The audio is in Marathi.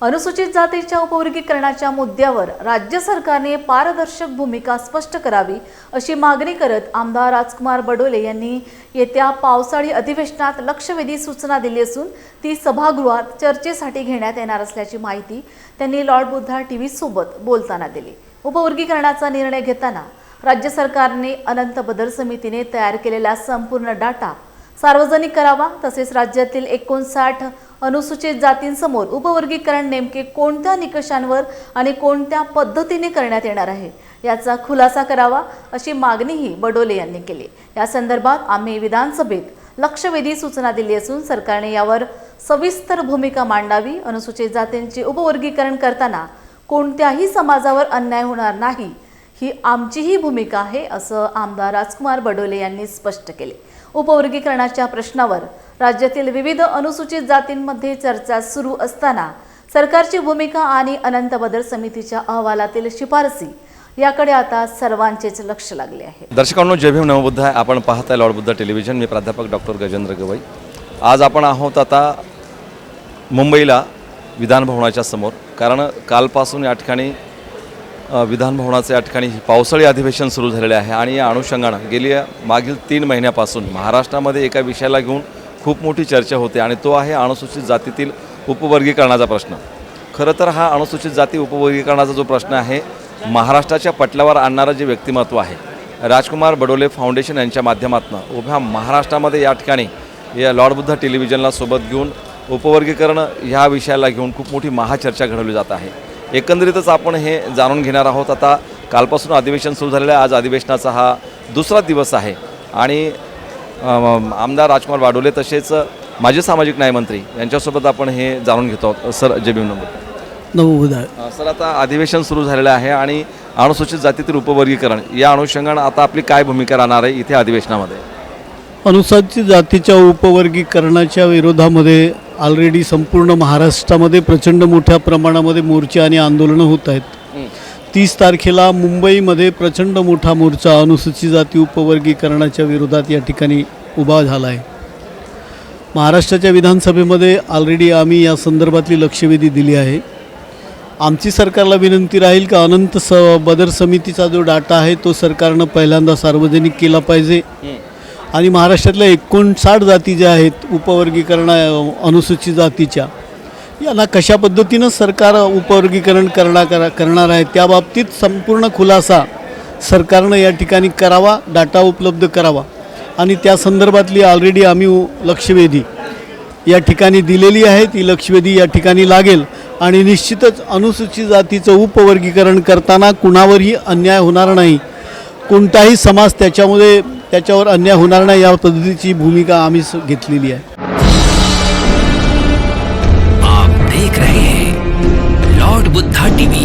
अनुसूचित जातीच्या उपवर्गीकरणाच्या मुद्द्यावर राज्य सरकारने पारदर्शक भूमिका स्पष्ट करावी अशी मागणी करत आमदार राजकुमार बडोले यांनी येत्या पावसाळी अधिवेशनात लक्षवेधी सूचना दिली असून ती सभागृहात चर्चेसाठी घेण्यात येणार असल्याची माहिती त्यांनी लॉर्ड बुद्धा टीव्ही सोबत बोलताना दिली। उपवर्गीकरणाचा निर्णय घेताना राज्य सरकारने अनंत बदल समितीने तयार केलेला संपूर्ण डाटा सार्वजनिक करावा, तसेच राज्यातील 59 अनुसूचित जातींसमोर उपवर्गीकरण नेमके कोणत्या निकषांवर आणि कोणत्या पद्धतीने करण्यात येणार आहे याचा खुलासा करावा अशी मागणीही बडोले यांनी केली। या संदर्भात आम्ही विधानसभेत लक्षवेधी सूचना दिली असून सरकारने यावर सविस्तर भूमिका मांडावी। अनुसूचित जातींचे उपवर्गीकरण करताना कोणत्याही समाजावर अन्याय होणार नाही ही आमचीही भूमिका आहे असं आमदार राजकुमार बडोले यांनी स्पष्ट केले। उपवर्गीकरणाच्या प्रश्नावर राज्यातील विविध अनुसूचित जातींमध्ये चर्चा सुरू असताना सरकारची भूमिका आणि अनंत बदल समितीच्या अहवालातील शिफारसी याकडे आता सर्वांचेच लक्ष लागले आहे। दर्शकांनो, जय भीम नमो बुद्धाय। आपण पाहताय लॉर्ड बुद्धा टेलिव्हिजन। मी प्राध्यापक डॉक्टर गजेंद्र गवई। आज आपण आहोत आता मुंबईला विधान भवनाच्या समोर, कारण कालपासून या ठिकाणी विधान भवनाचे या ठिकाणी पावसाळी अधिवेशन सुरू झालेले आहे आणि या अनुषंगाने गेली मागील 3 महिन्यापासून महाराष्ट्रामध्ये एका विषयाला घेऊन खूप मोठी चर्चा होते आणि तो आहे अनुसूचित जातीतील उपवर्गीकरणाचा प्रश्न। खरं तर हा अनुसूचित जाती उपवर्गीकरणाचा जो प्रश्न आहे, महाराष्ट्राच्या पटलावर आणणारं जे व्यक्तिमत्व आहे, राजकुमार बडोले फाउंडेशन यांच्या माध्यमातून उभ्या महाराष्ट्रामध्ये या ठिकाणी या लॉर्ड बुद्धा टेलिव्हिजनला सोबत घेऊन उपवर्गीकरण ह्या विषयाला घेऊन खूप मोठी महाचर्चा घडवली जात आहे। एकंदरीतच आपण हे जाणून घेणार आहोत। आता कालपासून अधिवेशन सुरू झालेलं आहे। आज अधिवेशनाचा हा दुसरा दिवस आहे आणि आमदार राजकुमार बडोले तसेच माजी सामाजिक न्याय मंत्री यांच्यासोबत आपण हे जाणून घेतो आहोत। सर, जय भीम नमो बुद्धाय। सर, आता अधिवेशन सुरू झालेलं आहे आणि अनुसूचित जातीतील उपवर्गीकरण या अनुषंगाने आता आपली काय भूमिका राहणार आहे इथे अधिवेशनामध्ये? अनुसूचित जातीच्या उपवर्गीकरणाच्या विरोधामध्ये ऑलरेडी संपूर्ण महाराष्ट्रामध्ये प्रचंड मोठ्या प्रमाणामध्ये मोर्चे आणि आंदोलनं होत आहेत। 30 तारखेला मुंबईमध्ये प्रचंड मोठा मोर्चा अनुसूचित जाती उपवर्गीकरणाच्या विरोधात या ठिकाणी उभा झाला आहे। महाराष्ट्राच्या विधानसभेमध्ये ऑलरेडी आम्ही या संदर्भातली लक्षवेधी दिली आहे। आमची सरकारला विनंती राहील का अनंत बदल समितीचा जो डाटा आहे तो सरकारनं पहिल्यांदा सार्वजनिक केला पाहिजे आणि महाराष्ट्रातल्या 59 जाती ज्या आहेत उपवर्गीकरण अनुसूचित जातीच्या, यांना कशा पद्धतीनं सरकार उपवर्गीकरण करणार आहे त्याबाबतीत संपूर्ण खुलासा सरकारनं या ठिकाणी करावा, डाटा उपलब्ध करावा आणि त्या संदर्भातली ऑलरेडी आम्ही लक्षवेधी या ठिकाणी दिलेली आहे। ती लक्षवेधी या ठिकाणी लागेल आणि निश्चितच अनुसूचित जातीचं उपवर्गीकरण करताना कुणावरही अन्याय होणार नाही, कोणताही समाज त्याच्यावर अन्याय होणार नाही या पद्धतीची भूमिका आम्ही घेतलेली आहे। आप देख रहे हैं लॉर्ड बुद्धा टीवी।